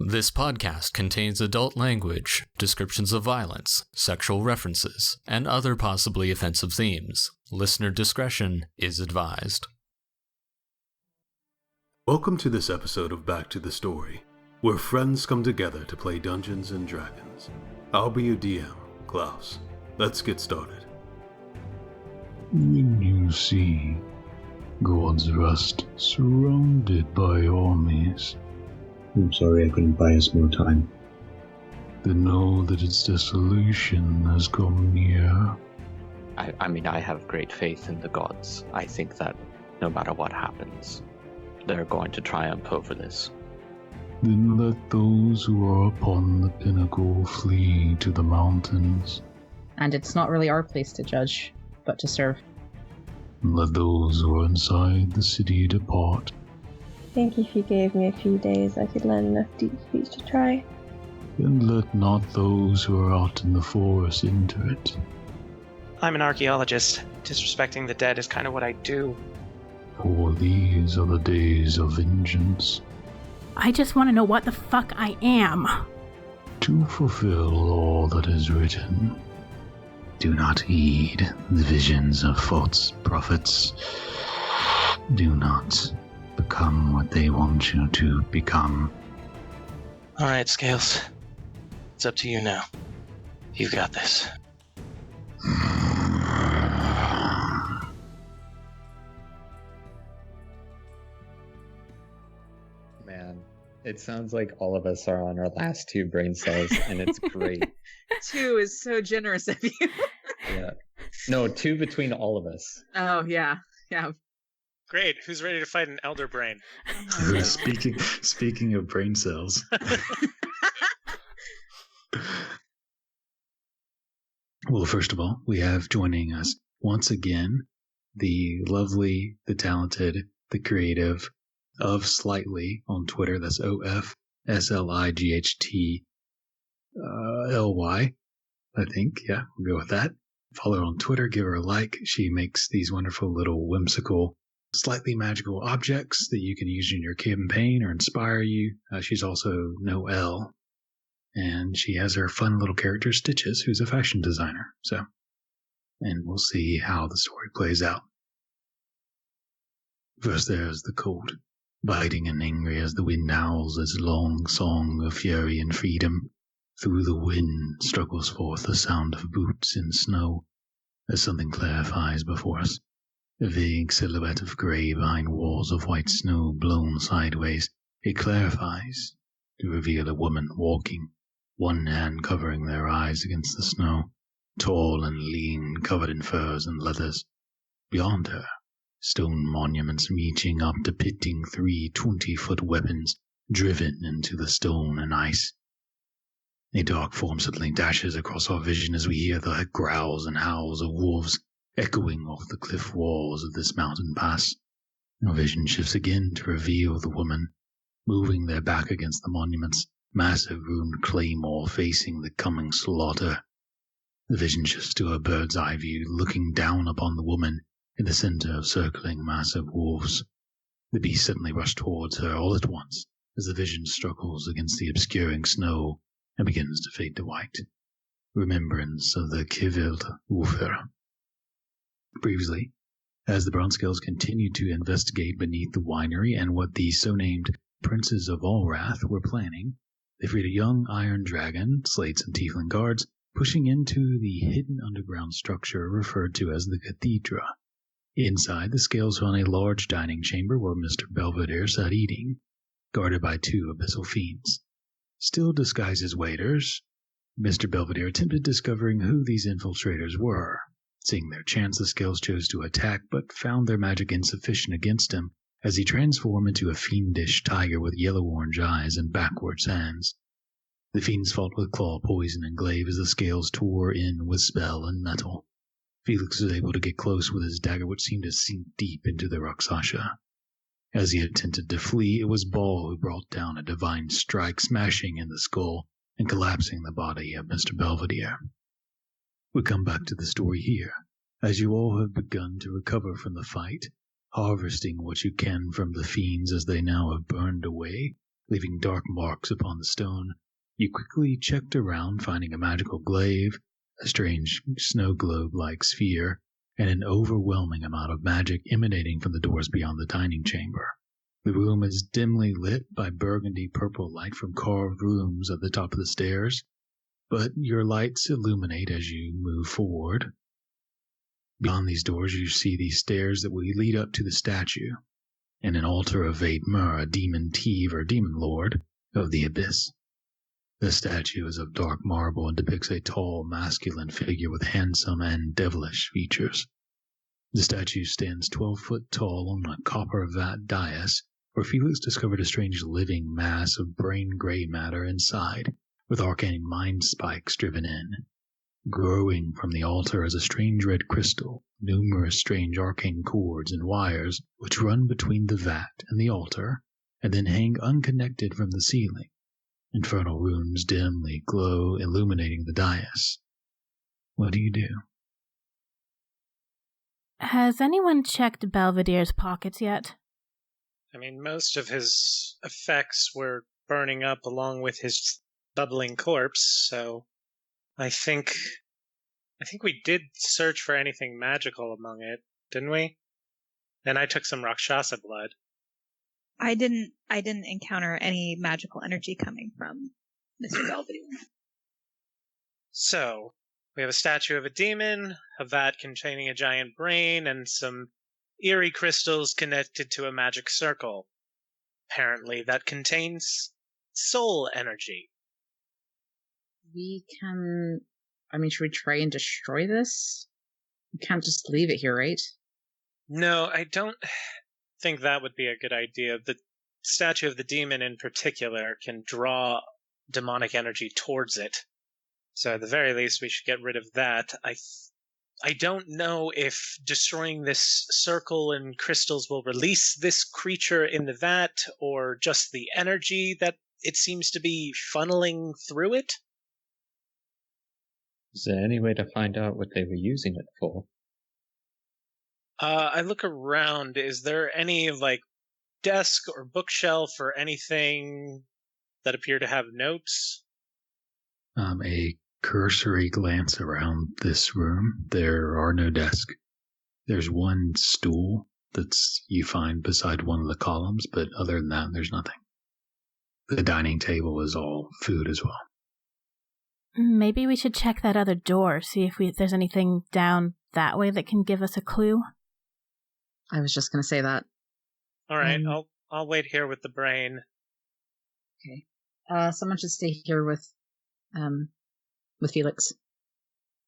This podcast contains adult language, descriptions of violence, sexual references, and other possibly offensive themes. Listener discretion is advised. Welcome to this episode of Back to the Story, where friends come together to play Dungeons and Dragons. I'll be your DM, Klaus. Let's get started. When you see God's Rust surrounded by armies, I'm sorry I couldn't buy us more time. then know that its dissolution has come near. I mean, I have great faith in the gods. I think that no matter what happens, they're going to triumph over this. Then let those who are upon the pinnacle flee to the mountains. And it's not really our place to judge, but to serve. And let those who are inside the city depart. I think if you gave me a few days, I could learn enough deep speech to try. And let not those who are out in the forest enter it. I'm an archaeologist. Disrespecting the dead is kind of what I do. For these are the days of vengeance, I just want to know what the fuck I am. to fulfill all that is written. Do not heed the visions of false prophets. Do not become what they want you to become. Alright, Scales. It's up to you now. You've got this. Man, it sounds like all of us are on our last 2 brain cells, and it's great. 2 is so generous of you. Yeah. No, 2 between all of us. Oh, yeah. Great. Who's ready to fight an elder brain? Speaking of brain cells. Well, first of all, we have joining us once again the lovely, the talented, the creative of Slightly on Twitter. That's OFSLIGHTLY, I think. Yeah, we'll go with that. Follow her on Twitter, give her a like. She makes these wonderful little whimsical, slightly magical objects that you can use in your campaign or inspire you. She's also no Elle, and she has her fun little character Stitches, who's a fashion designer. And we'll see how the story plays out. First there's the cold, biting and angry as the wind howls its long song of fury and freedom. Through the wind struggles forth the sound of boots in snow, as something clarifies before us. A vague silhouette of grey behind walls of white snow blown sideways. It clarifies to reveal a woman walking, one hand covering their eyes against the snow, tall and lean, covered in furs and leathers. Beyond her, stone monuments reaching up depicting 3 20-foot weapons driven into the stone and ice. A dark form suddenly dashes across our vision as we hear the growls and howls of wolves echoing off the cliff walls of this mountain pass. Our vision shifts again to reveal the woman, moving their back against the monuments, massive ruined claymore facing the coming slaughter. The vision shifts to a bird's eye view, looking down upon the woman in the center of circling massive wolves. The beast suddenly rushed towards her all at once, as the vision struggles against the obscuring snow and begins to fade to white. Remembrance of the Kivild Ufer. Previously, as the Brownscales continued to investigate beneath the winery and what the so-named Princes of Allwrath were planning, they freed a young iron dragon, slayed some tiefling guards, pushing into the hidden underground structure referred to as the Cathedra. Inside, the Scales found a large dining chamber where Mr. Belvedere sat eating, guarded by 2 abyssal fiends. Still disguised as waiters, Mr. Belvedere attempted discovering who these infiltrators were. Seeing their chance, the Scales chose to attack, but found their magic insufficient against him as he transformed into a fiendish tiger with yellow-orange eyes and backwards hands. The fiends fought with claw, poison, and glaive as the Scales tore in with spell and metal. Felix was able to get close with his dagger, which seemed to sink deep into the Rakshasa. As he attempted to flee, it was Ball who brought down a divine strike, smashing in the skull and collapsing the body of Mr. Belvedere. We come back to the story here, as you all have begun to recover from the fight, harvesting what you can from the fiends as they now have burned away, leaving dark marks upon the stone. You quickly checked around, finding a magical glaive, a strange snow globe-like sphere, and an overwhelming amount of magic emanating from the doors beyond the dining chamber. The room is dimly lit by burgundy-purple light from carved rooms at the top of the stairs, but your lights illuminate as you move forward. Beyond these doors you see these stairs that will lead up to the statue, and an altar of Vaidmer, a demon Tive or demon lord of the abyss. The statue is of dark marble and depicts a tall, masculine figure with handsome and devilish features. The statue stands 12 foot tall on a copper-vat dais, where Felix discovered a strange living mass of brain-gray matter inside, with arcane mind spikes driven in. Growing from the altar is a strange red crystal, numerous strange arcane cords and wires which run between the vat and the altar, and then hang unconnected from the ceiling. Infernal runes dimly glow, illuminating the dais. What do you do? Has anyone checked Belvedere's pockets yet? I mean, most of his effects were burning up along with his bubbling corpse, so I think we did search for anything magical among it, didn't we? And I took some Rakshasa blood. I didn't encounter any magical energy coming from Mr. Belvedere. So, we have a statue of a demon, a vat containing a giant brain, and some eerie crystals connected to a magic circle. Apparently, that contains soul energy. Should we try and destroy this? We can't just leave it here, right? No, I don't think that would be a good idea. The statue of the demon in particular can draw demonic energy towards it. So at the very least, we should get rid of that. I don't know if destroying this circle and crystals will release this creature in the vat, or just the energy that it seems to be funneling through it. Is there any way to find out what they were using it for? I look around. Is there any, desk or bookshelf or anything that appear to have notes? A cursory glance around this room. There are no desks. There's one stool you find beside one of the columns, but other than that, there's nothing. The dining table is all food as well. Maybe we should check that other door, see if there's anything down that way that can give us a clue. I was just going to say that. All right, I'll wait here with the brain. Okay. Someone should stay here with Felix.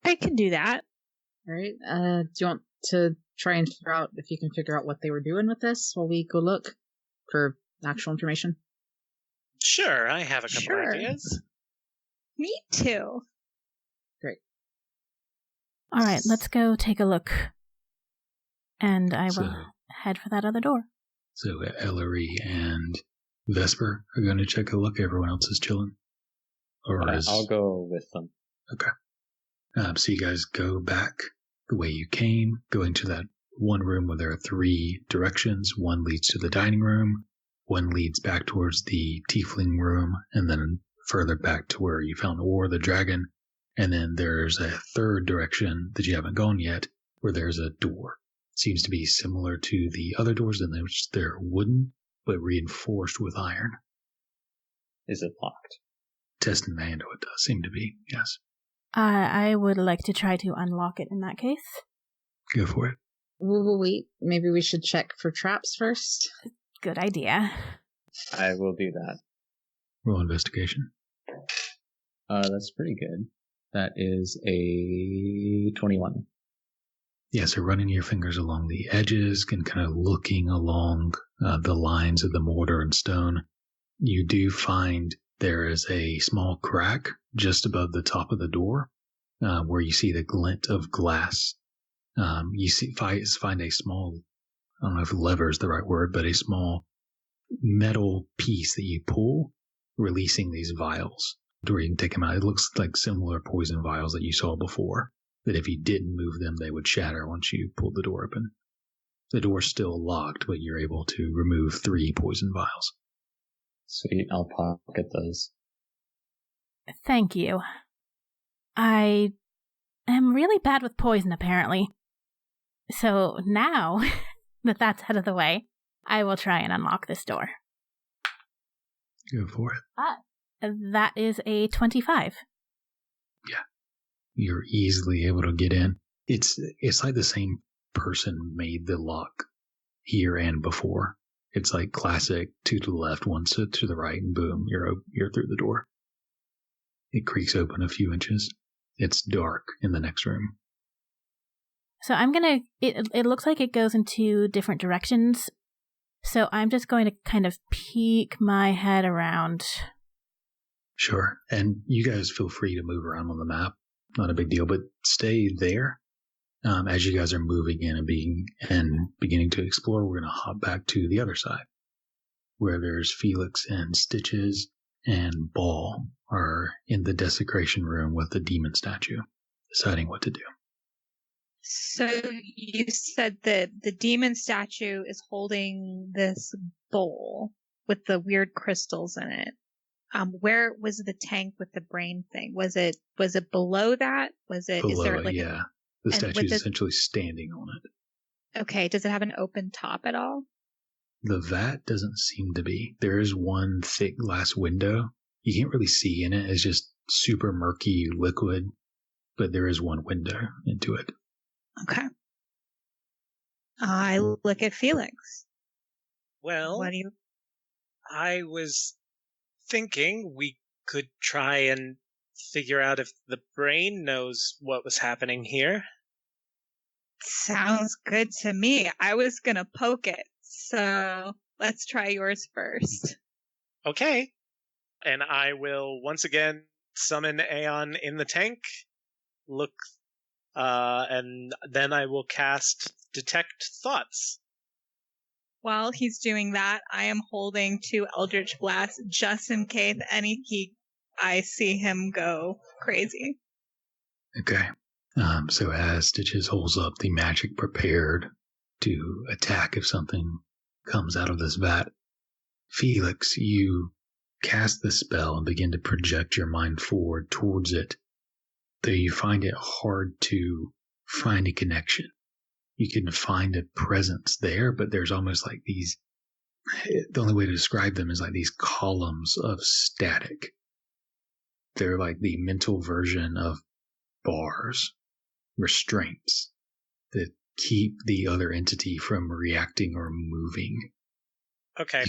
I can do that. All right. Do you want to try and figure out if you can figure out what they were doing with this while we go look for actual information? Sure, I have a couple ideas. Me too. Great. All right, let's go take a look. And I will head for that other door. So Ellery and Vesper are going to check a look. Everyone else is chilling. I'll go with them. Okay. So you guys go back the way you came, going to that one room where there are 3 directions. One leads to the dining room, one leads back towards the tiefling room, and then further back to where you found Or the dragon. And then there's a third direction that you haven't gone yet, where there's a door. It seems to be similar to the other doors, in which they're wooden, but reinforced with iron. Is it locked? Test and Mando, it does seem to be, yes. I would like to try to unlock it in that case. Go for it. We'll wait. Maybe we should check for traps first. Good idea. I will do that. Roll investigation. That's pretty good. That is a 21. Yeah, so running your fingers along the edges and kind of looking along the lines of the mortar and stone, you do find there is a small crack just above the top of the door where you see the glint of glass. You find a small, I don't know if lever is the right word, but a small metal piece that you pull, releasing these vials. Where you can take them out. It looks like similar poison vials that you saw before, that if you didn't move them, they would shatter once you pulled the door open. The door's still locked, but you're able to remove 3 poison vials. Sweet, I'll pocket those. Thank you. I am really bad with poison, apparently. So now that that's out of the way, I will try and unlock this door. Go for it. That is a 25. Yeah. You're easily able to get in. It's like the same person made the lock here and before. It's like classic 2 to the left, 1 to the right, and boom, you're through the door. It creaks open a few inches. It's dark in the next room. So I'm gonna, it looks like it goes in 2 different directions. So I'm just going to kind of peek my head around. Sure. And you guys feel free to move around on the map. Not a big deal, but stay there. As you guys are moving in and beginning to explore, we're going to hop back to the other side, where there's Felix and Stitches and Ball are in the desecration room with the demon statue, deciding what to do. So you said that the demon statue is holding this bowl with the weird crystals in it. Where was the tank with the brain thing? Was it below that? Was it? Below is there it, like yeah. The statue is essentially standing on it. Okay. Does it have an open top at all? The vat doesn't seem to be. There is one thick glass window. You can't really see in it. It's just super murky liquid, but there is one window into it. Okay. I look at Felix. Well, what do you? I was thinking we could try and figure out if the brain knows what was happening here. Sounds good to me. I was gonna poke it, so let's try yours first. Okay. And I will once again summon Aeon in the tank, look, and then I will cast Detect Thoughts. While he's doing that, I am holding 2 Eldritch Blasts just in case I see him go crazy. Okay. So as Stitches holds up the magic prepared to attack if something comes out of this vat, Felix, you cast the spell and begin to project your mind forward towards it, though you find it hard to find a connection. You can find a presence there, but there's almost like these, the only way to describe them is like these columns of static. They're like the mental version of bars, restraints that keep the other entity from reacting or moving. Okay.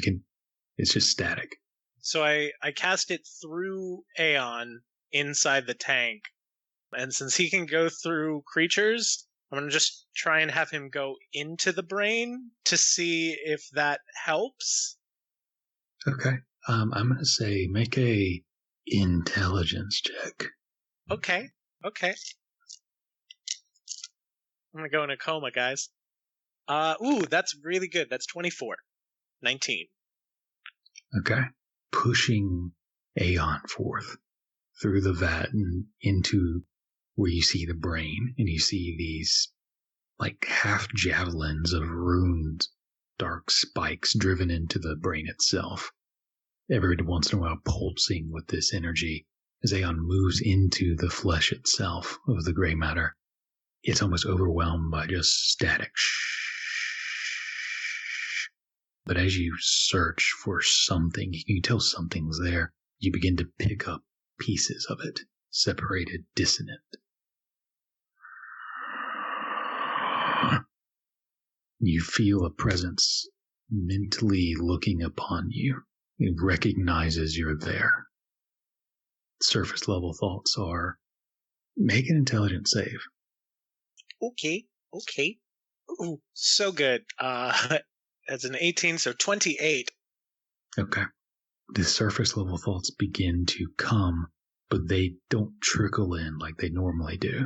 It's just static. So I cast it through Aeon inside the tank, and since he can go through creatures, I'm going to just try and have him go into the brain to see if that helps. Okay. I'm going to say make a intelligence check. Okay. I'm going to go in a coma, guys. That's really good. That's 24. 19. Okay. Pushing Aeon forth through the vat and into where you see the brain, and you see these like half javelins of runes, dark spikes driven into the brain itself. Every once in a while pulsing with this energy as Aeon moves into the flesh itself of the gray matter. It's almost overwhelmed by just static. But as you search for something, you can tell something's there. You begin to pick up pieces of it, separated, dissonant. You feel a presence mentally looking upon you. It recognizes you're there. Surface level thoughts are, make an intelligence save. Okay. Ooh, so good. As an 18, so 28. Okay. The surface level thoughts begin to come, but they don't trickle in like they normally do.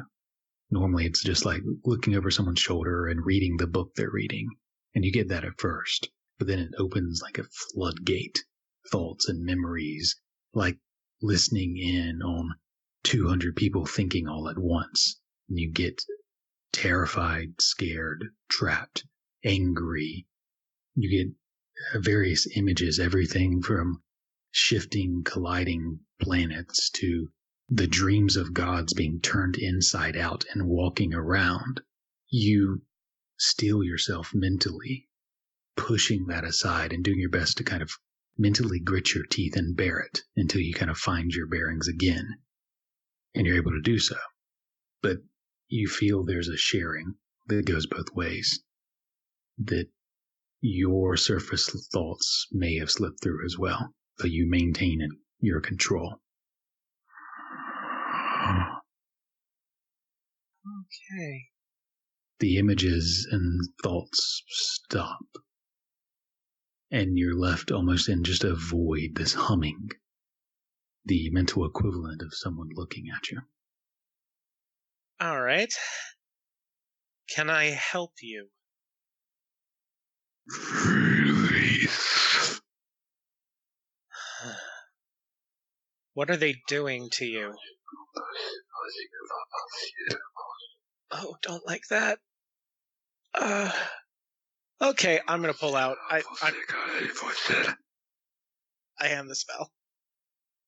Normally it's just like looking over someone's shoulder and reading the book they're reading. And you get that at first, but then it opens like a floodgate. Thoughts and memories, like listening in on 200 people thinking all at once. And you get terrified, scared, trapped, angry. You get various images, everything from shifting, colliding planets to the dreams of gods being turned inside out and walking around, you steel yourself mentally, pushing that aside and doing your best to kind of mentally grit your teeth and bear it until you kind of find your bearings again. And you're able to do so. But you feel there's a sharing that goes both ways, that your surface thoughts may have slipped through as well, but you maintain your control. Okay. The images and thoughts stop, and you're left almost in just a void, this humming, the mental equivalent of someone looking at you. All right. Can I help you? Release. What are they doing to you? Oh, don't like that. Okay, I'm gonna pull out. I am the spell.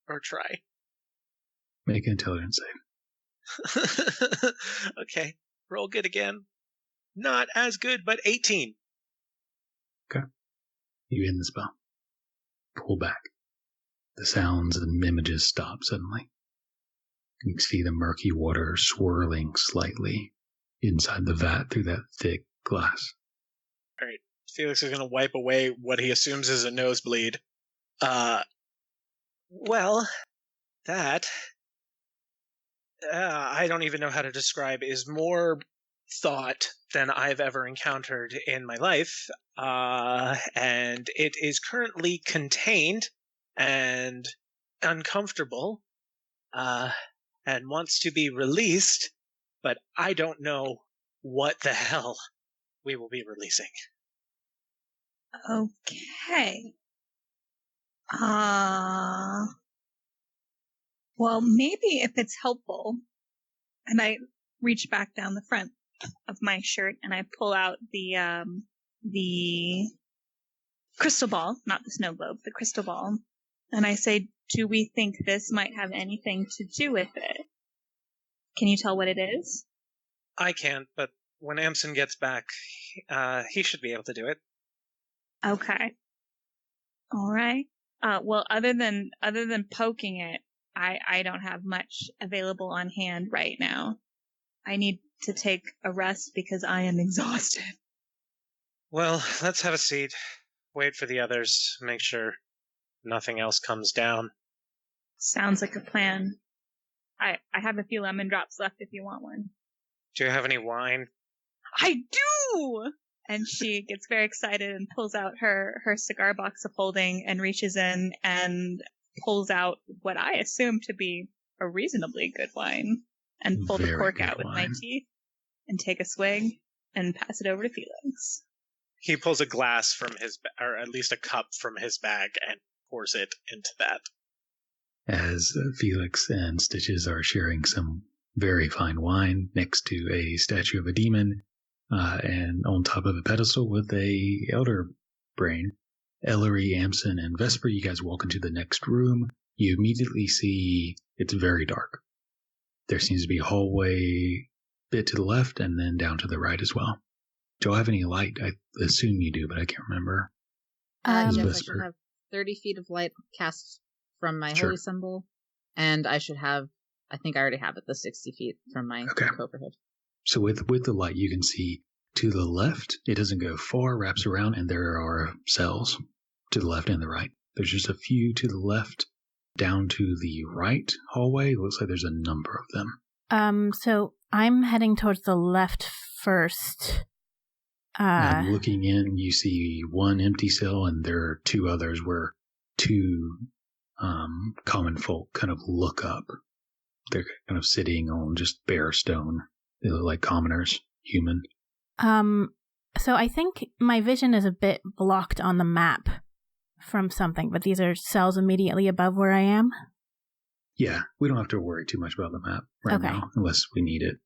Or try. Make an intelligence save. Okay, roll good again. Not as good, but 18. Okay. You end the spell. Pull back. The sounds and images stop suddenly. You can see the murky water swirling slightly inside the vat through that thick glass. All right. Felix is going to wipe away what he assumes is a nosebleed. Well, that, I don't even know how to describe, is more thought than I've ever encountered in my life. And it is currently contained and uncomfortable, and wants to be released, but I don't know what the hell we will be releasing. Okay. Well, maybe if it's helpful, and I reach back down the front of my shirt and I pull out the crystal ball, not the snow globe, the crystal ball, and I say, do we think this might have anything to do with it? Can you tell what it is? I can't, but when Amson gets back, he should be able to do it. Okay. All right. Well, other than poking it, I don't have much available on hand right now. I need to take a rest because I am exhausted. Well, let's have a seat. Wait for the others. Make sure nothing else comes down. Sounds like a plan. I have a few lemon drops left if you want one. Do you have any wine? I do! And she gets very excited and pulls out her cigar box of holding and reaches in and pulls out what I assume to be a reasonably good wine and pull the cork out with my teeth and take a swig and pass it over to Felix. He pulls a glass from his, or at least a cup from his bag and pours it into that. As Felix and Stitches are sharing some very fine wine next to a statue of a demon, and on top of a pedestal with a elder brain, Ellery, Amson, and Vesper, you guys walk into the next room. You immediately see it's very dark. There seems to be a hallway bit to the left and then down to the right as well. Do I have any light? I assume you do, but I can't remember. Yes, I should have 30 feet of light cast from my holy symbol, and I should have, I think I already have it, the 60 feet from my Copperhead. So with the light, you can see to the left, it doesn't go far, wraps around, and there are cells to the left and the right. There's just a few to the left. Down to the right hallway, it looks like there's a number of them. So I'm heading towards the left first. And looking in, you see one empty cell, and there are two others where two common folk kind of look up. They're kind of sitting on just bare stone. They look like commoners, human. So I think my vision is a bit blocked on the map from something, but these are cells immediately above where I am? Yeah, we don't have to worry too much about the map right now, unless we need it.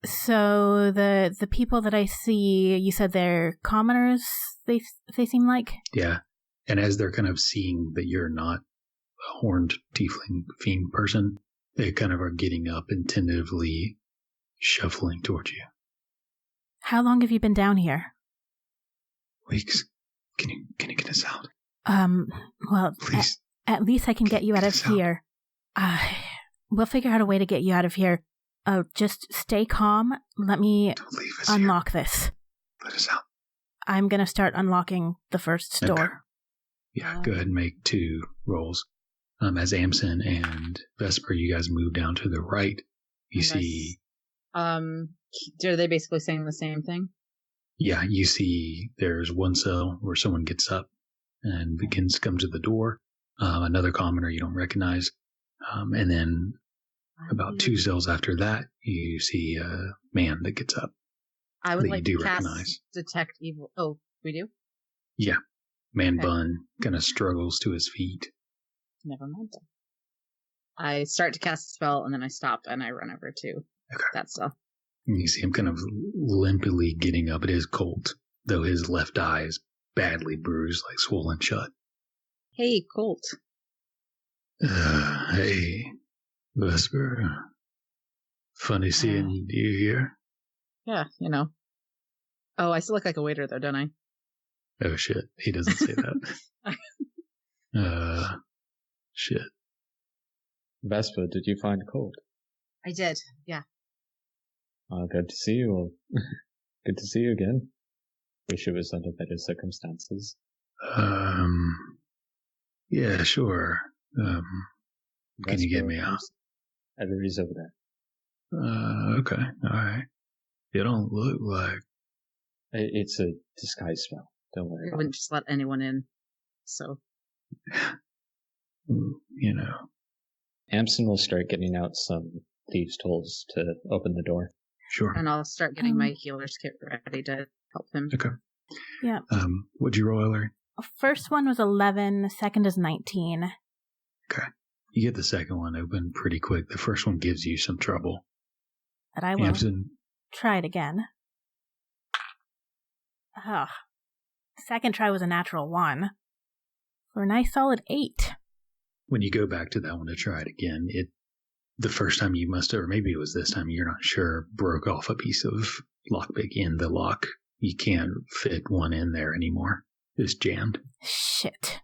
So the people that I see, you said they're commoners, they seem like? Yeah, and as they're kind of seeing that you're not horned tiefling fiend person. They kind of are getting up and tentatively shuffling towards you. How long have you been down here? Weeks. Can you get us out? Well, please. At least I can get you out of here. We'll figure out a way to get you out of here. Just stay calm. Let me unlock this. Let us out. I'm going to start unlocking the first door. Okay. Yeah, go ahead and make 2 rolls. As Amson and Vesper, you guys move down to the right. You see... Are they basically saying the same thing? Yeah, you see there's one cell where someone gets up and begins to come to the door. Another commoner you don't recognize. And then about 2 cells after that, you see a man that gets up. I would like to cast recognize. Detect Evil. Oh, we do? Yeah. Man Bun kind of struggles to his feet. Never mind. I start to cast a spell, and then I stop, and I run over to that cell. And you see him kind of limply getting up. It is Colt, though his left eye is badly bruised, like swollen shut. Hey, Colt. Hey, Vesper. Funny seeing you here. Yeah, you know. Oh, I still look like a waiter, though, don't I? Oh, shit. He doesn't say that. Shit. Vesper, did you find Colt? I did, yeah. Good to see you all. Good to see you again. Wish it was under better circumstances. Yeah, sure. Can you get me out? Everybody's over there. Okay, alright. You don't look like... It's a disguise spell. Don't worry. I wouldn't just let anyone in, so... You know. Amson will start getting out some thieves' tools to open the door. Sure. And I'll start getting my healer's kit ready to help him. Okay. Yeah. What'd you roll, Ellery? First one was 11, the second is 19. Okay. You get the second one open pretty quick. The first one gives you some trouble. But I will Amson. Try it again. Second try was a natural 1. For a nice solid 8. When you go back to that one to try it again, the first time you must have, or maybe it was this time, you're not sure, broke off a piece of lockpick in the lock. You can't fit one in there anymore. It's jammed. Shit.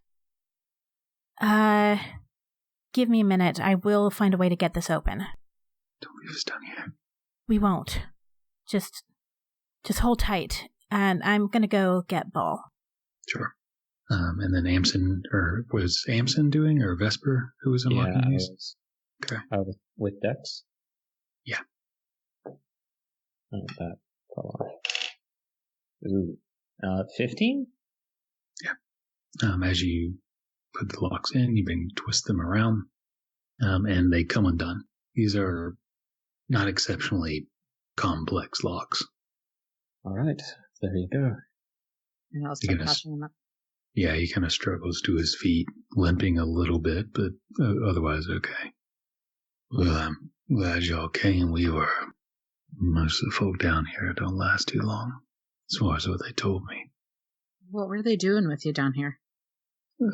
Give me a minute. I will find a way to get this open. Don't leave us down here. We won't. Just hold tight, and I'm gonna go get Ball. Sure. And then Amson, or was Amson doing, or Vesper who was unlocking these? Okay. With Dex? Yeah. Oh, that fell off. Ooh. 15? Yeah. As you put the locks in, you twist them around, and they come undone. These are not exceptionally complex locks. All right. There you go. And I'll start pushing him up. Yeah, he kind of struggles to his feet, limping a little bit, but otherwise okay. Well, I'm glad y'all came. Most of the folk down here don't last too long, as far as what they told me. What were they doing with you down here?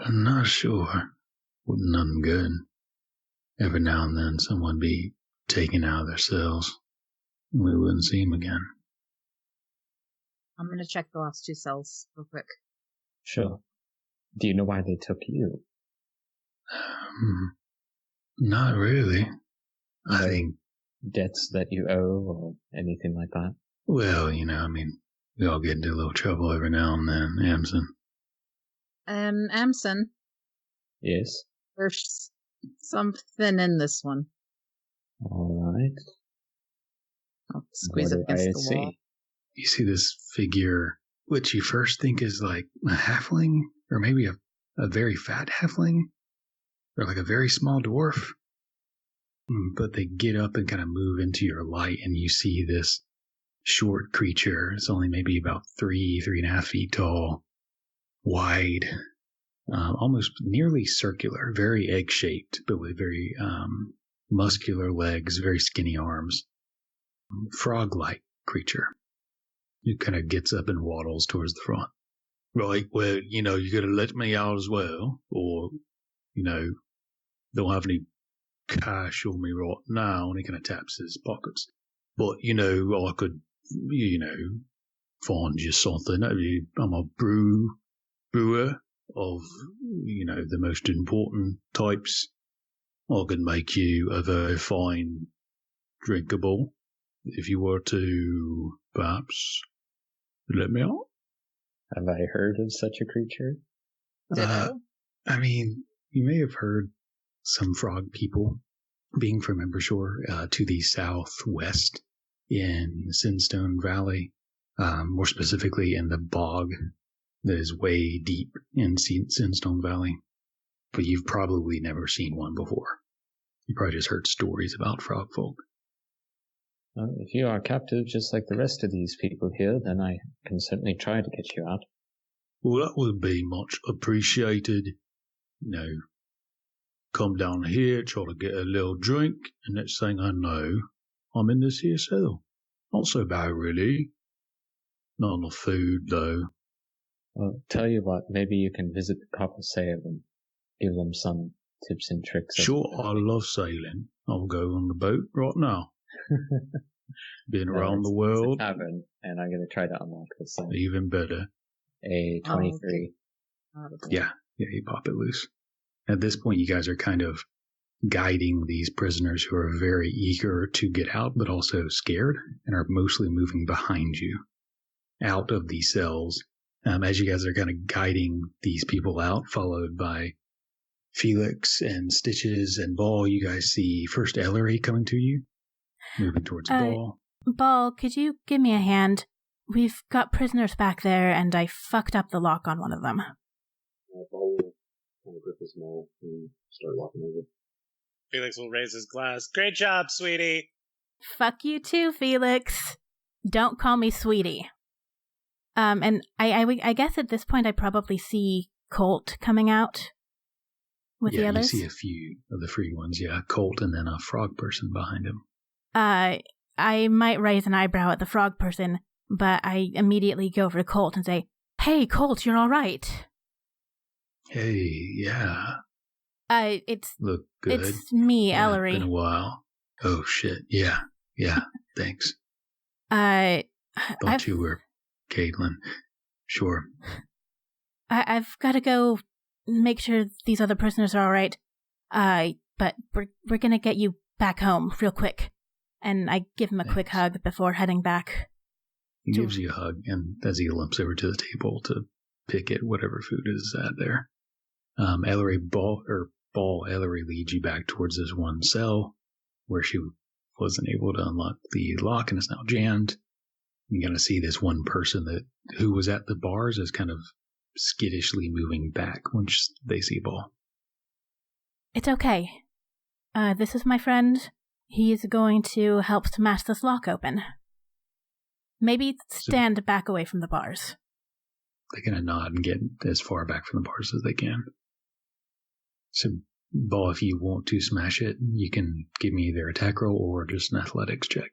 I'm not sure. Wasn't nothing good. Every now and then someone be taken out of their cells. We wouldn't see him again. I'm going to check the last 2 cells real quick. Sure. Do you know why they took you? Not really. I think... Debts that you owe or anything like that? Well, we all get into a little trouble every now and then, Amson. Amson? Yes? There's something in this one. All right. I'll squeeze it against the wall. You see this figure, which you first think is like a halfling, or maybe a very fat halfling, or like a very small dwarf. But they get up and kind of move into your light, and you see this short creature. It's only maybe about 3.5 feet tall, wide, almost nearly circular, very egg-shaped, but with very muscular legs, very skinny arms. Frog-like creature. It kind of gets up and waddles towards the front. Right, well, you gotta let me out as well, or, don't have any cash on me right now, and he kind of taps his pockets. But, I could, find you something. I'm a brewer of, the most important types. I can make you a very fine drinkable if you were to perhaps let me out. Have I heard of such a creature? You may have heard some frog people being from Embershore to the southwest in Sinstone Valley, more specifically in the bog that is way deep in Sinstone Valley. But you've probably never seen one before. You probably just heard stories about frog folk. If you are captive just like the rest of these people here, then I can certainly try to get you out. Well, that would be much appreciated. Come down here, try to get a little drink, and next thing I know, I'm in this here cell. Not so bad, really. Not enough food, though. Well, tell you what, maybe you can visit the copper sail and give them some tips and tricks. Sure, I love sailing. I'll go on the boat right now. Been around the world. It's a tavern, and I'm going to try to unlock this. Even better. A 23. Yeah, you pop it loose. At this point, you guys are kind of guiding these prisoners who are very eager to get out, but also scared, and are mostly moving behind you out of these cells. As you guys are kind of guiding these people out, followed by Felix and Stitches and Ball, you guys see first Ellery coming to you, moving towards Ball. Ball, could you give me a hand? We've got prisoners back there, and I fucked up the lock on one of them. Ball will kind of grip his maul and start walking over. Felix will raise his glass. Great job, sweetie. Fuck you too, Felix. Don't call me sweetie. And I guess at this point I probably see Colt coming out with the others. You see a few of the free ones, Colt and then a frog person behind him. I might raise an eyebrow at the frog person, but I immediately go over to Colt and say, "Hey, Colt, you're all right." Hey, yeah. Look good. It's me, Ellery. Been a while. Oh shit, yeah, thanks. Thought you were Caitlin. Sure. I've got to go make sure these other prisoners are all right. But we're gonna get you back home real quick. And I give him a quick hug before heading back. He gives you a hug, and as he limps over to the table to pick at whatever food is at there, Ellery Ball Ellery leads you back towards this one cell where she wasn't able to unlock the lock and is now jammed. You're going to see this one person who was at the bars is kind of skittishly moving back once they see Ball. It's okay. This is my friend. He is going to help smash this lock open. Maybe stand back away from the bars. They're going to nod and get as far back from the bars as they can. So, Ball, if you want to smash it, you can give me either attack roll or just an athletics check.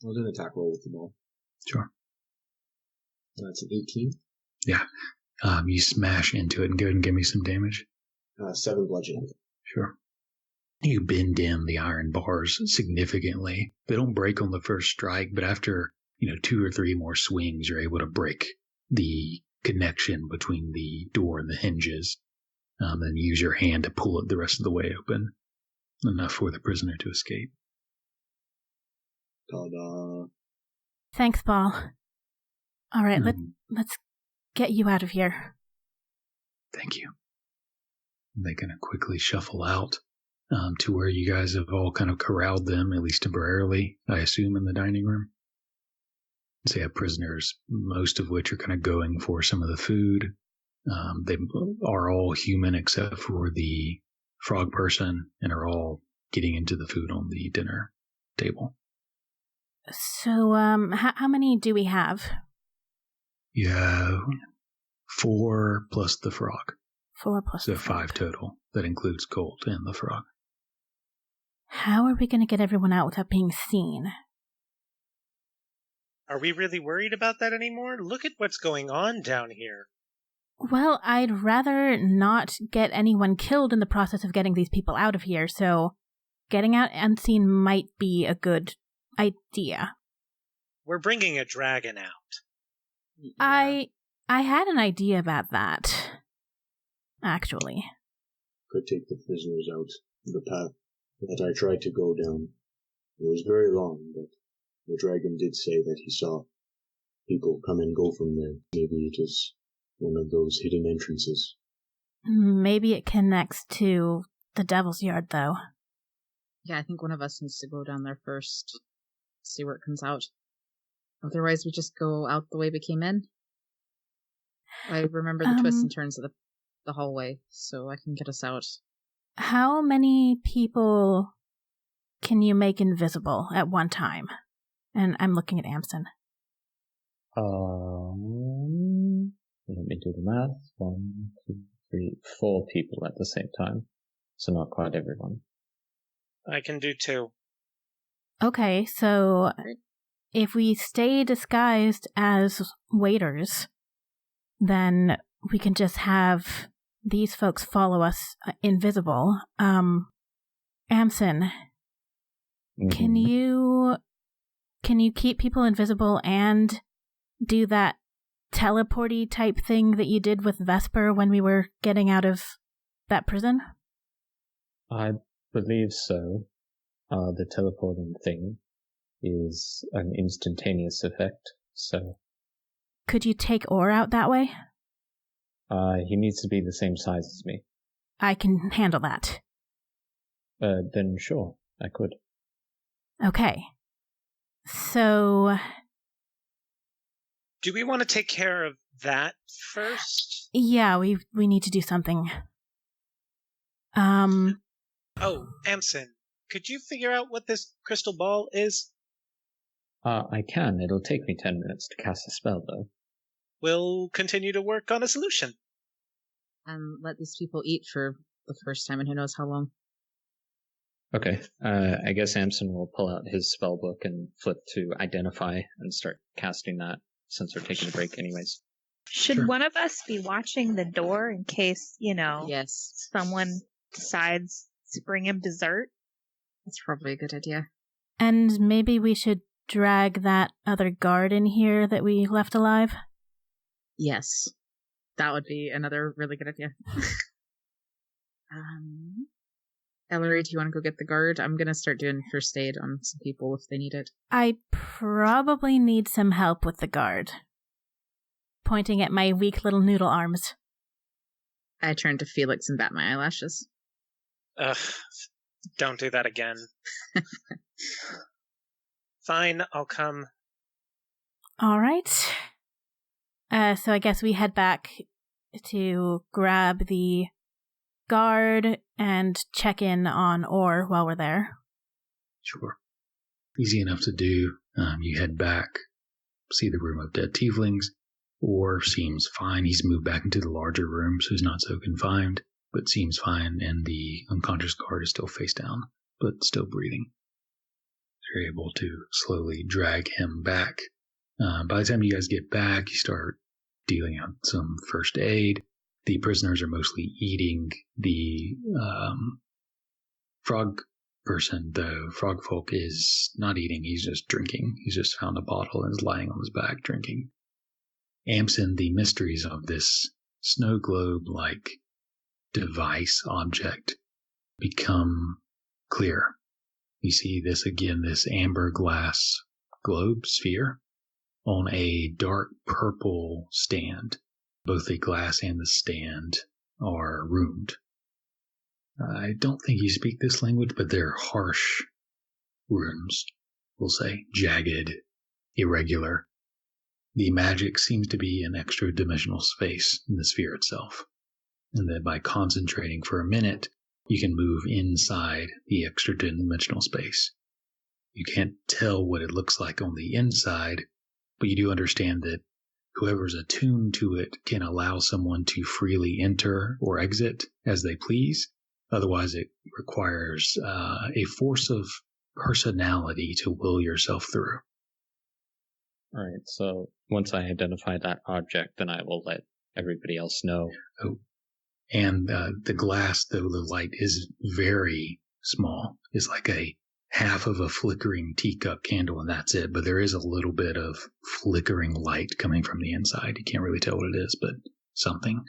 I'll do an attack roll with the ball. Sure. That's an 18. Yeah. You smash into it and go ahead and give me some damage. 7 bludgeoning. Sure. You bend in the iron bars significantly. They don't break on the first strike, but after 2 or 3 more swings, you're able to break the connection between the door and the hinges. Then use your hand to pull it the rest of the way open, enough for the prisoner to escape. Ta-da. Thanks, Ball. All right, let's get you out of here. Thank you. They kind of quickly shuffle out to where you guys have all kind of corralled them, at least temporarily, I assume, in the dining room. So you have prisoners, most of which are kind of going for some of the food. They are all human except for the frog person and are all getting into the food on the dinner table. So, how many do we have? You have 4 plus the frog. 4 plus so 5 total. That includes Colt and the frog. How are we going to get everyone out without being seen? Are we really worried about that anymore? Look at what's going on down here. Well, I'd rather not get anyone killed in the process of getting these people out of here, so getting out unseen might be a good idea. We're bringing a dragon out. Yeah. I had an idea about that, actually. Could take the prisoners out the path that I tried to go down. It was very long, but the dragon did say that he saw people come and go from there. Maybe it is one of those hidden entrances. Maybe it connects to the Devil's Yard, though. Yeah, I think one of us needs to go down there first, see where it comes out. Otherwise, we just go out the way we came in. I remember the twists and turns of the hallway, so I can get us out. How many people can you make invisible at one time? And I'm looking at Amson. Let me do the math. 1, 2, 3, 4 people at the same time. So not quite everyone. I can do 2. Okay, so if we stay disguised as waiters, then we can just have these folks follow us invisible. Amson, can you keep people invisible and do that teleporty type thing that you did with Vesper when we were getting out of that prison? I believe so. The teleporting thing is an instantaneous effect, so... Could you take Orr out that way? He needs to be the same size as me. I can handle that. Then sure, I could. Okay. So... Do we want to take care of that first? Yeah, we need to do something. Oh, Amson, could you figure out what this crystal ball is? I can. It'll take me 10 minutes to cast a spell, though. We'll continue to work on a solution. And let these people eat for the first time in who knows how long. Okay. I guess Amson will pull out his spell book and flip to Identify and start casting that, since we're taking a break anyways. Should one of us be watching the door in case, yes, someone decides to bring him dessert? That's probably a good idea. And maybe we should drag that other guard in here that we left alive? Yes. That would be another really good idea. Ellery, do you want to go get the guard? I'm going to start doing first aid on some people if they need it. I probably need some help with the guard. Pointing at my weak little noodle arms. I turn to Felix and bat my eyelashes. Ugh, don't do that again. Fine, I'll come. All right. So I guess we head back to grab the guard and check in on Orr while we're there. Sure. Easy enough to do. You head back, see the room of dead tieflings. Orr seems fine. He's moved back into the larger room, so he's not so confined, but seems fine, and the unconscious guard is still face down, but still breathing. You're able to slowly drag him back. By the time you guys get back, you start dealing out some first aid. The prisoners are mostly eating. The frog person, the frog folk, is not eating, he's just drinking. He's just found a bottle and is lying on his back drinking. Amson, the mysteries of this snow globe-like device object become clear. You see this again, this amber glass globe sphere on a dark purple stand. Both the glass and the stand are ruined. I don't think you speak this language, but they're harsh runes, we'll say, jagged, irregular. The magic seems to be an extra-dimensional space in the sphere itself, and that by concentrating for a minute, you can move inside the extra-dimensional space. You can't tell what it looks like on the inside, but you do understand that whoever's attuned to it can allow someone to freely enter or exit as they please. Otherwise, it requires a force of personality to will yourself through. Alright, so once I identify that object, then I will let everybody else know. Oh, and the glass, though the light is very small, is like a half of a flickering teacup candle, and that's it. But there is a little bit of flickering light coming from the inside. You can't really tell what it is, but something.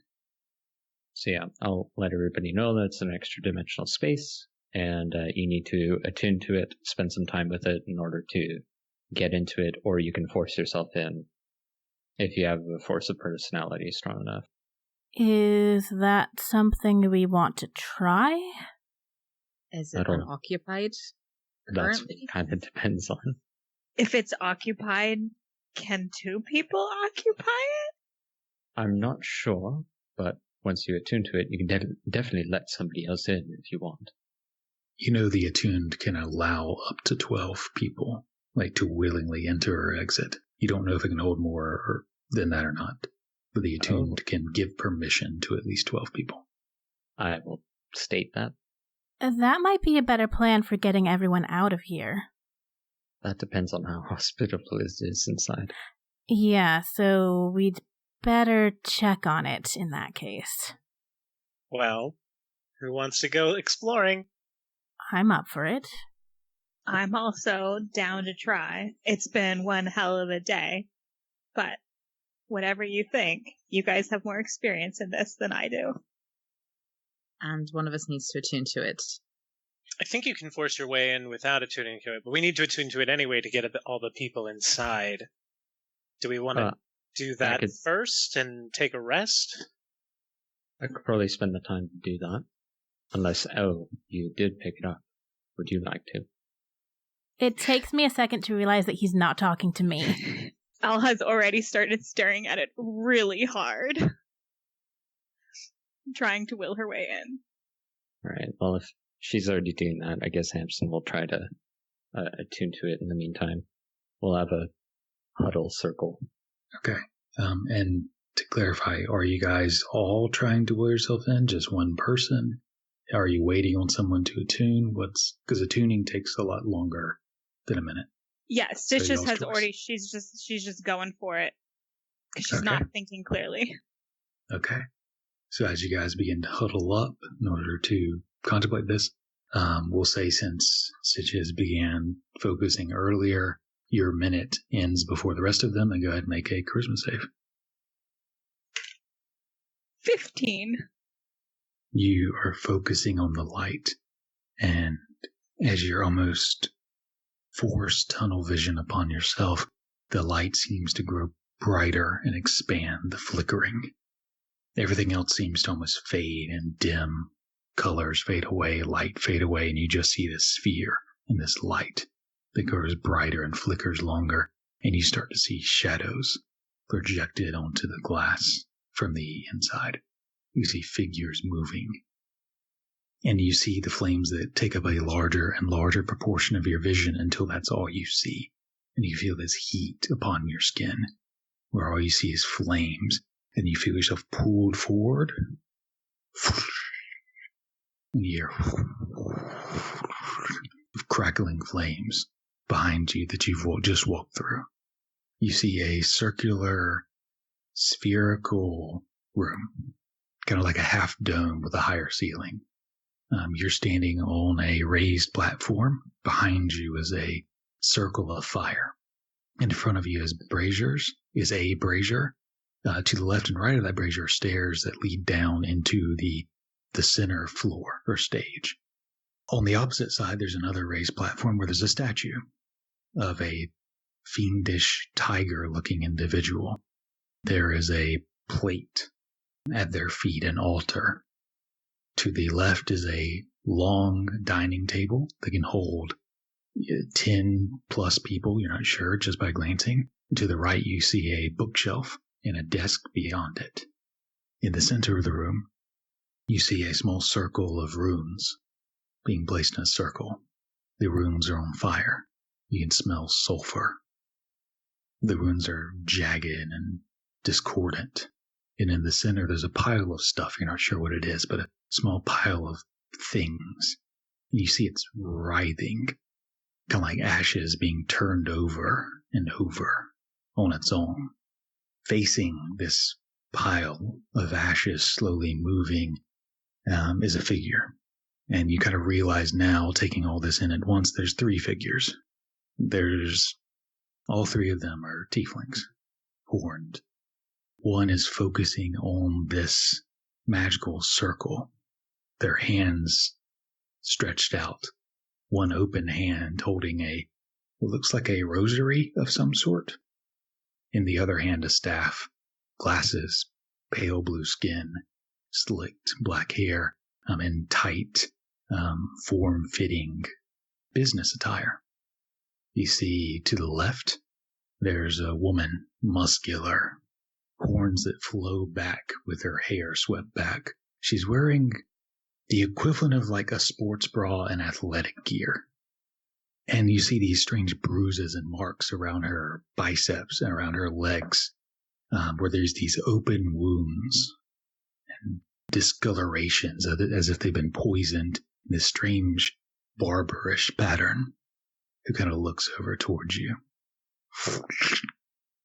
So yeah, I'll let everybody know that it's an extra dimensional space, and you need to attune to it, spend some time with it in order to get into it, or you can force yourself in if you have a force of personality strong enough. Is that something we want to try? Is it unoccupied? That Currently? kind of depends on. If it's occupied, can 2 people occupy it? I'm not sure, but once you attune to it, you can definitely let somebody else in if you want. You know, the attuned can allow up to 12 people, like, to willingly enter or exit. You don't know if it can hold more than that or not, but the attuned can give permission to at least 12 people. I will state that. That might be a better plan for getting everyone out of here. That depends on how hospitable it is inside. Yeah, so we'd better check on it in that case. Well, who wants to go exploring? I'm up for it. I'm also down to try. It's been one hell of a day, but whatever you think, you guys have more experience in this than I do. And one of us needs to attune to it. I think you can force your way in without attuning to it, but we need to attune to it anyway to get all the people inside. Do we want to do that first and take a rest? I could probably spend the time to do that. Unless, Elle, you did pick it up. Would you like to? It takes me a second to realize that he's not talking to me. Elle has already started staring at it really hard. Trying to will her way in. Alright, well, if she's already doing that, I guess Hampson will try to attune to it in the meantime. We'll have a huddle circle. Okay. And to clarify, are you guys all trying to will yourself in? Just one person? Are you waiting on someone to attune? Because attuning takes a lot longer than a minute. Yeah, Stitch has already. She's just going for it because she's not thinking clearly. Okay. So as you guys begin to huddle up in order to contemplate this, we'll say since Stitches began focusing earlier, your minute ends before the rest of them, and go ahead and make a charisma save. 15. You are focusing on the light, and as you're almost forced tunnel vision upon yourself, the light seems to grow brighter and expand, the flickering. Everything else seems to almost fade and dim. Colors fade away, light fade away, and you just see this sphere and this light that grows brighter and flickers longer, and you start to see shadows projected onto the glass from the inside. You see figures moving, and you see the flames that take up a larger and larger proportion of your vision until that's all you see, and you feel this heat upon your skin, where all you see is flames, and you feel yourself pulled forward, and you hear of crackling flames behind you that you've just walked through. You see a circular, spherical room, kind of like a half dome with a higher ceiling. You're standing on a raised platform. Behind you is a circle of fire. In front of you is a brazier. To the left and right of that brazier are stairs that lead down into the center floor or stage. On the opposite side, there's another raised platform where there's a statue of a fiendish tiger-looking individual. There is a plate at their feet, an altar. To the left is a long dining table that can hold 10 plus people, you're not sure just by glancing. To the right, you see a bookshelf and a desk beyond it. In the center of the room, you see a small circle of runes being placed in a circle. The runes are on fire. You can smell sulfur. The runes are jagged and discordant. And in the center, there's a pile of stuff. You're not sure what it is, but a small pile of things. You see it's writhing, kind of like ashes being turned over and over on its own. Facing this pile of ashes slowly moving is a figure. And you kind of realize now, taking all this in at once, there's 3 figures. All 3 of them are tieflings, horned. One is focusing on this magical circle, their hands stretched out, one open hand holding what looks like a rosary of some sort. In the other hand, a staff, glasses, pale blue skin, slicked black hair, in tight, form-fitting business attire. You see to the left, there's a woman, muscular, horns that flow back with her hair swept back. She's wearing the equivalent of like a sports bra and athletic gear. And you see these strange bruises and marks around her biceps and around her legs, where there's these open wounds and discolorations as if they've been poisoned in this strange, barbarish pattern. Who kind of looks over towards you,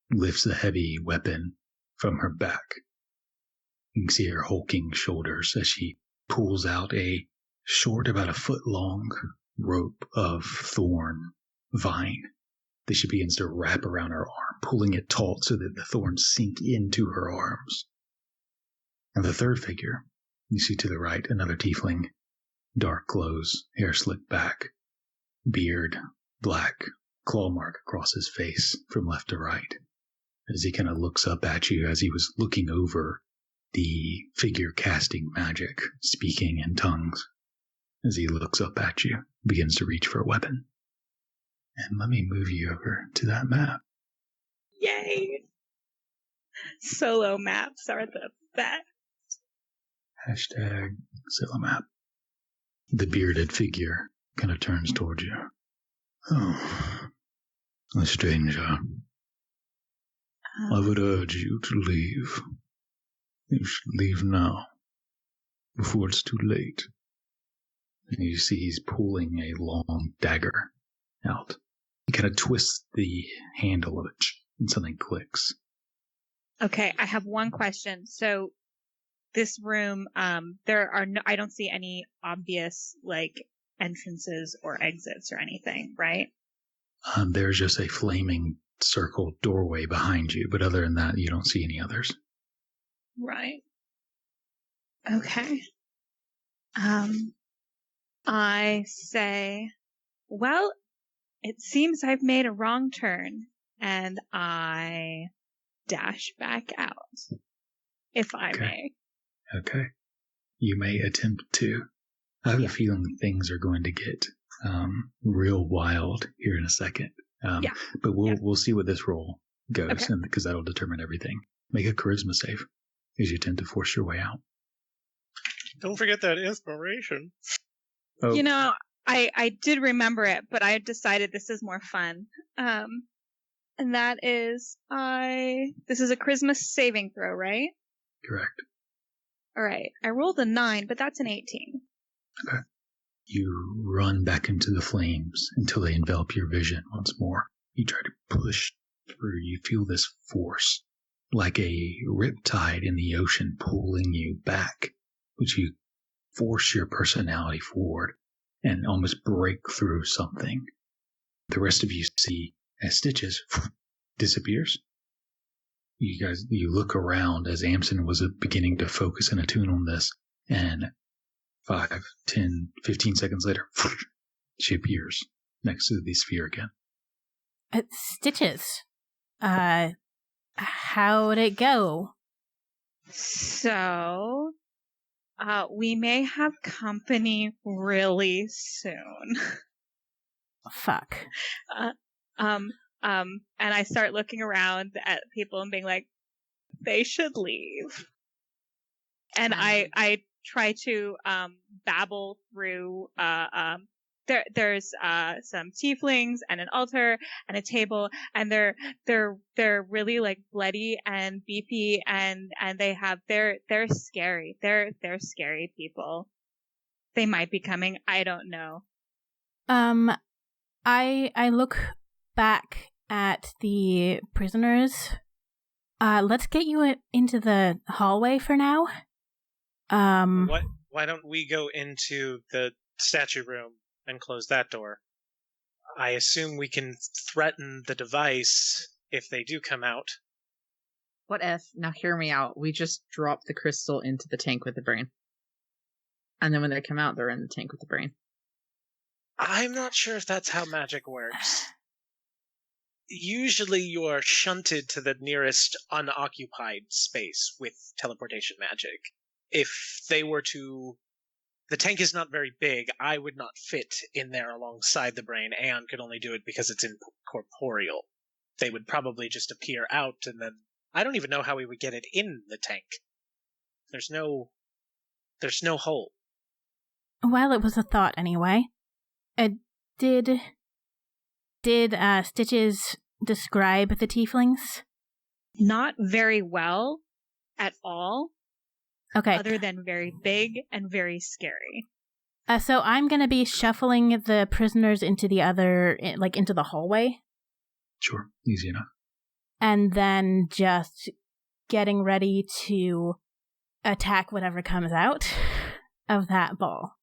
lifts a heavy weapon from her back. You can see her hulking shoulders as she pulls out a short, about a foot long rope of thorn vine that she begins to wrap around her arm, pulling it taut so that the thorns sink into her arms. And the third figure, you see to the right, another tiefling, dark clothes, hair slicked back, beard, black, claw mark across his face from left to right. As he kind of looks up at you, as he was looking over the figure casting magic, speaking in tongues. As he looks up at you, begins to reach for a weapon. And let me move you over to that map. Yay! Solo maps are the best. Hashtag solo map. The bearded figure kind of turns towards you. Oh, a stranger. I would urge you to leave. You should leave now, before it's too late. And you see he's pulling a long dagger out. He kind of twists the handle of it, and something clicks. Okay, I have one question. So, this room, there are I don't see any obvious, entrances or exits or anything, right? There's just a flaming circle doorway behind you, but other than that, you don't see any others. Right. Okay. I say, well, it seems I've made a wrong turn, and I dash back out, if I may. Okay. You may attempt to. I have a feeling things are going to get real wild here in a second. But we'll see what this roll goes, because that'll determine everything. Make a charisma save as you attempt to force your way out. Don't forget that inspiration. Oh. You know, I did remember it, but I decided this is more fun. And that is, this is a charisma saving throw, right? Correct. All right. I rolled a 9, but that's an 18. Okay. You run back into the flames until they envelop your vision once more. You try to push through. You feel this force, like a riptide in the ocean pulling you back, which you force your personality forward and almost break through something. The rest of you see as Stitches disappears. You look around as Amson was beginning to focus and attune on this, and 5, 10, 15 seconds later, she appears next to the sphere again. Stitches. How'd it go? So, we may have company really soon. Fuck. And I start looking around at people and being like, they should leave. And I try to babble through there's some tieflings and an altar and a table, and they're really bloody and beefy, and they're scary. They're scary people. They might be coming. I don't know. I look back at the prisoners Let's get you into the hallway for now. Why don't we go into the statue room and close that door? I assume we can threaten the device if they do come out. What if, now hear me out, we just drop the crystal into the tank with the brain. And then when they come out, they're in the tank with the brain. I'm not sure if that's how magic works. Usually you're shunted to the nearest unoccupied space with teleportation magic. If they were to... The tank is not very big. I would not fit in there alongside the brain. Aeon could only do it because it's incorporeal. They would probably just appear out, and then... I don't even know how we would get it in the tank. There's no hole. Well, it was a thought anyway. Did Stitches describe the tieflings? Not very well at all. Okay. Other than very big and very scary. So I'm going to be shuffling the prisoners into the into the hallway. Sure, easy enough. And then just getting ready to attack whatever comes out of that ball.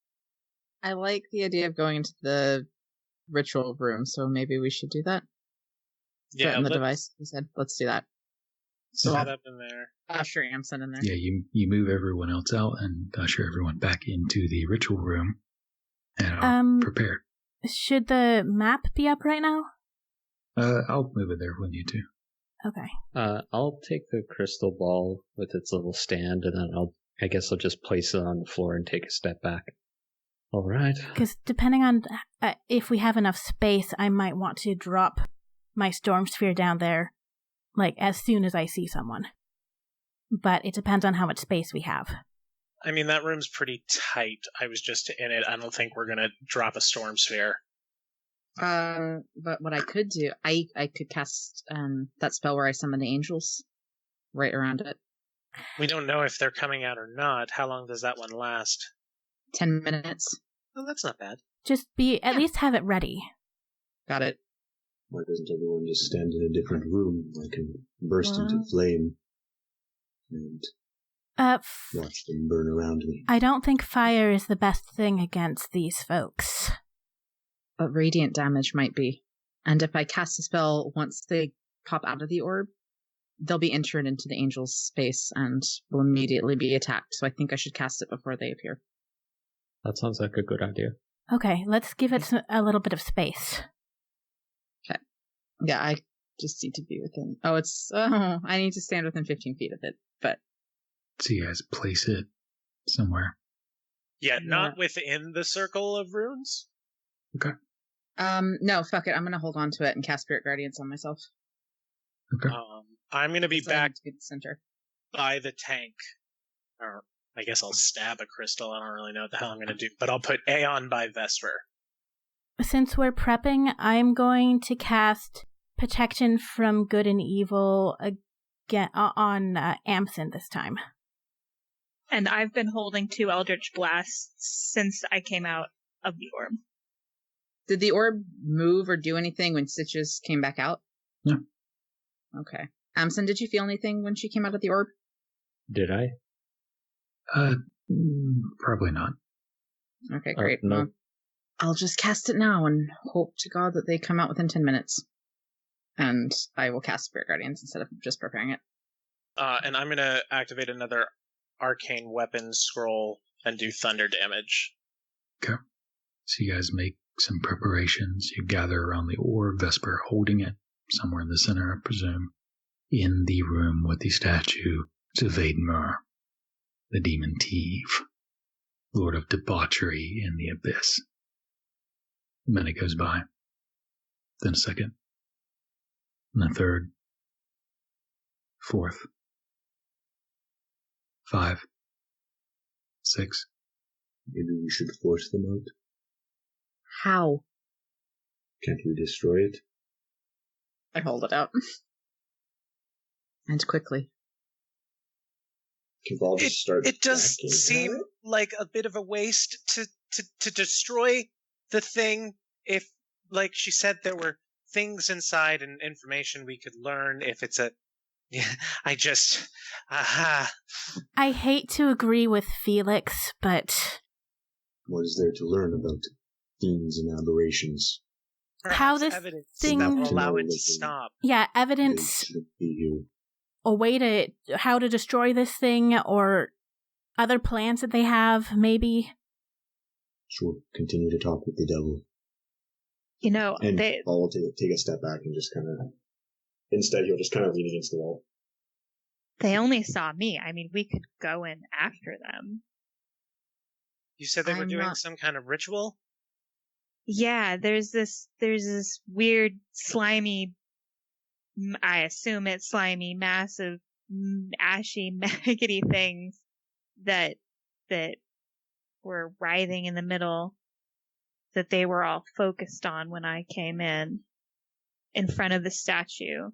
I like the idea of going into the ritual room, so maybe we should do that. Yeah, threaten the device. He said, let's do that. So set up in there. Usher Amson in there. Yeah, you move everyone else out and usher everyone back into the ritual room. And I'll prepare. Should the map be up right now? I'll move it there when you do. Okay. I'll take the crystal ball with its little stand, and then I guess I'll just place it on the floor and take a step back. All right. Because depending on if we have enough space, I might want to drop my storm sphere down there, as soon as I see someone. But it depends on how much space we have. I mean, that room's pretty tight. I was just in it. I don't think we're going to drop a storm sphere. But what I could do, I could cast that spell where I summon the angels right around it. We don't know if they're coming out or not. How long does that one last? 10 minutes. Oh, that's not bad. Just at least have it ready. Got it. Why doesn't everyone just stand in a different room? I can burst into flame and watch them burn around me. I don't think fire is the best thing against these folks. But radiant damage might be. And if I cast a spell once they pop out of the orb, they'll be entered into the angel's space and will immediately be attacked. So I think I should cast it before they appear. That sounds like a good idea. Okay, let's give it a little bit of space. Okay. Yeah, I just need to be within... I need to stand within 15 feet of it, but... So you guys place it somewhere. Yeah, not within the circle of runes? Okay. No, fuck it. I'm going to hold on to it and cast Spirit Guardians on myself. Okay. I'm going to be back to be the center. by the tank. Or I guess I'll stab a crystal. I don't really know what the hell I'm going to do. But I'll put Aeon by Vesper. Since we're prepping, I'm going to cast Protection from Good and Evil again on Amson this time. And I've been holding 2 Eldritch Blasts since I came out of the orb. Did the orb move or do anything when Stitches came back out? No. Okay. Amson, did you feel anything when she came out of the orb? Did I? Probably not. Okay, great. No. Well, I'll just cast it now and hope to God that they come out within 10 minutes. And I will cast Spirit Guardians instead of just preparing it. And I'm going to activate another arcane weapon scroll and do thunder damage. Okay. So you guys make some preparations. You gather around the orb, Vesper holding it somewhere in the center, I presume. In the room with the statue to Vadenmur, the demon thief, lord of debauchery in the abyss. A minute goes by, then a second, and a third, fourth, 5, 6. Maybe we should force them out. How? Can't we destroy it? I hold it out. And quickly. It does seem like a bit of a waste to destroy the thing if, like she said, there were things inside and information we could learn if it's a Yeah, I just... Aha. I hate to agree with Felix, but... What is there to learn about fiends and aberrations? Perhaps how this evidence thing... that will allow it to stop. Yeah, evidence... A way to... How to destroy this thing, or other plans that they have, maybe. Sure, continue to talk with the devil. You know, And I'll take a step back and just kind of... Instead, he'll just kind of lean against the wall. they only saw me. I mean, we could go in after them. You said they were I'm doing not- some kind of ritual? Yeah, there's this weird, slimy, I assume it's slimy, massive, ashy, maggoty things that were writhing in the middle that they were all focused on when I came in front of the statue.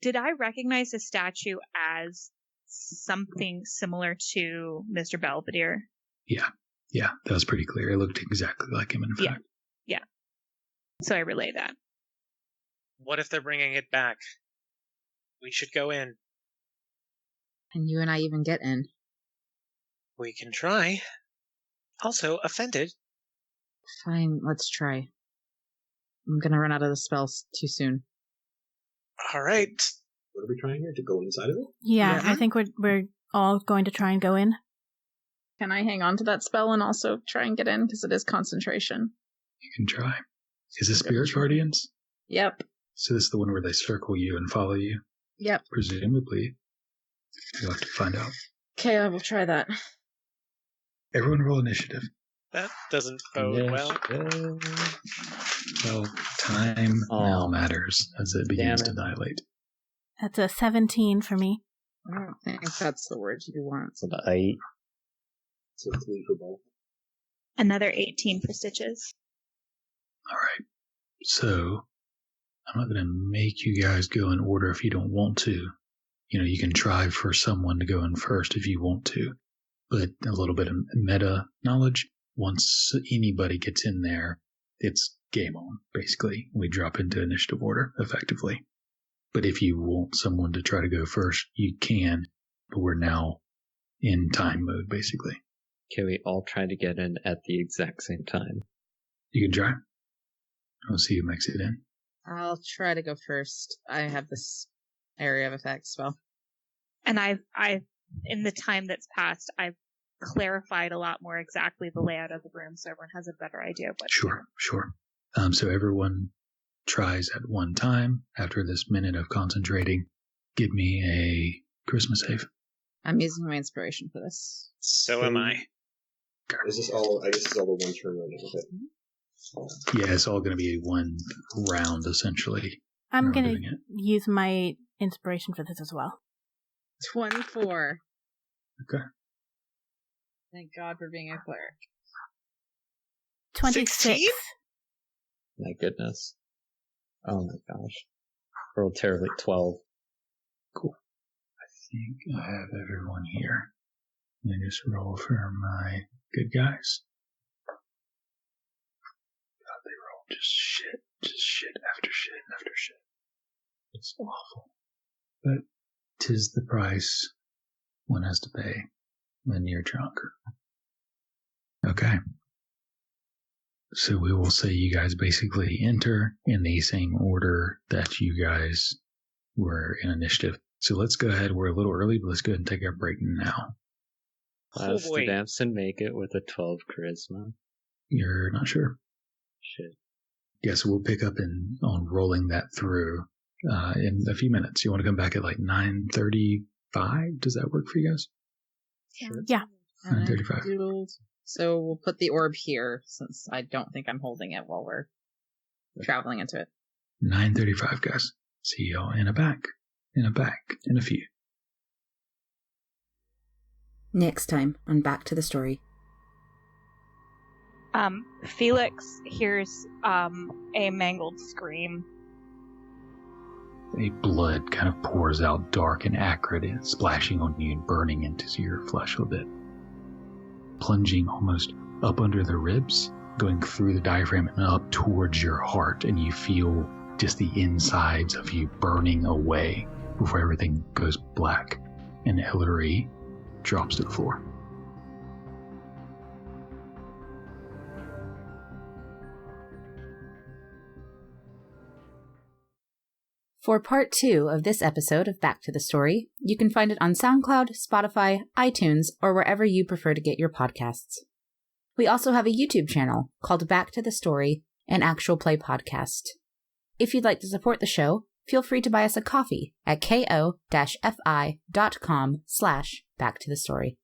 Did I recognize the statue as something similar to Mr. Belvedere? Yeah, that was pretty clear. It looked exactly like him, in fact. Yeah. So I relay that. What if they're bringing it back? We should go in. Can you and I even get in? We can try. Also, offended. Fine, let's try. I'm gonna run out of the spells too soon. All right. What are we trying here? To go inside of it? Yeah, I think we're all going to try and go in. Can I hang on to that spell and also try and get in? Because it is concentration. You can try. Is this Spirit Guardians? Yep. So this is the one where they circle you and follow you? Yep. Presumably. You'll have to find out. Okay, I will try that. Everyone roll initiative. That doesn't bode well. Well, time now matters as it begins to dilate. That's a 17 for me. I don't think that's the word you want. So the 8. So 3 for both. Another 18 for Stitches. All right. So, I'm not going to make you guys go in order if you don't want to. You know, you can try for someone to go in first if you want to. But a little bit of meta knowledge. Once anybody gets in there, it's game on, basically. We drop into initiative order, effectively. But if you want someone to try to go first, you can. But we're now in time mode, basically. Can we all try to get in at the exact same time? You can try. We'll see who makes it in. I'll try to go first. I have this area of effect spell. And I've in the time that's passed, I've clarified a lot more exactly the layout of the room so everyone has a better idea of what to do. Sure. So everyone tries at one time. After this minute of concentrating, give me a charisma save. I'm using my inspiration for this. So am I. Is this all? I guess it's all the one turn right now. Okay. Yeah, it's all going to be one round, essentially. I'm going to use my inspiration for this as well. 24. Okay. Thank God for being a cleric. 26. 16? My goodness. Oh my gosh. Rolled terribly. 12. Cool. I think I have everyone here. Let me just roll for my good guys. God, they roll just shit after shit after shit. It's awful. But 'tis the price one has to pay when you're drunk. Okay. So we will say you guys basically enter in the same order that you guys were in initiative. So let's go ahead. We're a little early, but let's go ahead and take our break now. Does boy. Damson make it with a 12 charisma? You're not sure? Shit. Yeah, so we'll pick up on rolling that through in a few minutes. You want to come back at like 9:35? Does that work for you guys? Sure. Yeah. 9:35. So we'll put the orb here, since I don't think I'm holding it while we're traveling into it. 9:35, guys. See y'all in a few. Next time on Back to the Story. Felix hears a mangled scream. A blood kind of pours out dark and acrid and splashing on you and burning into your flesh a bit. Plunging almost up under the ribs, going through the diaphragm and up towards your heart, and you feel just the insides of you burning away before everything goes black and Ellery drops to the floor. For part 2 of this episode of Back to the Story, you can find it on SoundCloud, Spotify, iTunes, or wherever you prefer to get your podcasts. We also have a YouTube channel called Back to the Story, an actual play podcast. If you'd like to support the show, feel free to buy us a coffee at ko-fi.com/backtothestory.